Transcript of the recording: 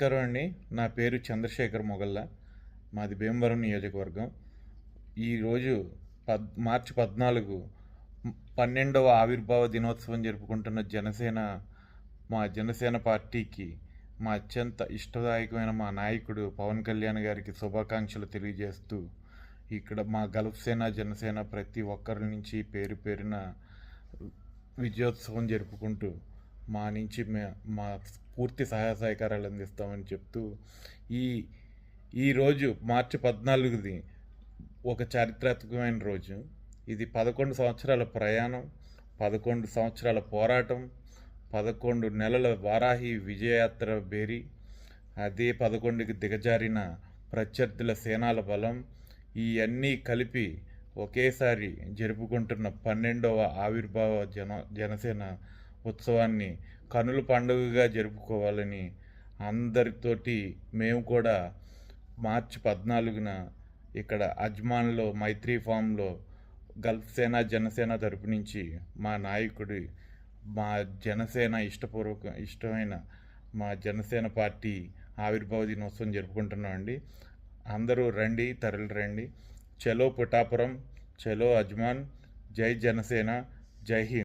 నమస్కారం అండి. నా పేరు చంద్రశేఖర్ మొగల్ల. మాది భీమవరం నియోజకవర్గం. ఈరోజు మార్చి 14 12వ ఆవిర్భావ దినోత్సవం జరుపుకుంటున్న మా జనసేన పార్టీకి మా అత్యంత ఇష్టదాయకమైన మా నాయకుడు పవన్ కళ్యాణ్ గారికి శుభాకాంక్షలు తెలియజేస్తూ ఇక్కడ మా గల్ఫ్ సేన జనసేన ప్రతి ఒక్కరి నుంచి పేరు పేరున విజయోత్సవం జరుపుకుంటూ మా నుంచి మా పూర్తి సహాయ సహకారాలు అందిస్తామని చెప్తూ ఈ ఈరోజు మార్చి 14ది ఒక చారిత్రాత్మకమైన రోజు. ఇది 11 సంవత్సరాల ప్రయాణం, 11 సంవత్సరాల పోరాటం, 11 నెలల వారాహి విజయయాత్ర బేరి, అదే 11కి దిగజారిన ప్రత్యర్థుల సేనాల బలం, ఇవన్నీ కలిపి ఒకేసారి జరుపుకుంటున్న 12వ ఆవిర్భావ జనసేన ఉత్సవాన్ని కనుల పండుగగా జరుపుకోవాలని అందరితోటి మేము కూడా మార్చి 14న ఇక్కడ అజ్మాన్లో మైత్రి ఫామ్లో గల్ఫ్ సేన జనసేన తరపు నుంచి మా నాయకుడి మా జనసేన ఇష్టమైన మా జనసేన పార్టీ ఆవిర్భావ దినోత్సవం జరుపుకుంటున్నామండి. అందరూ రండి, తరలి రండి. చలో పిఠాపురం, చలో అజ్మాన్, జై జనసేన, జై హింద్.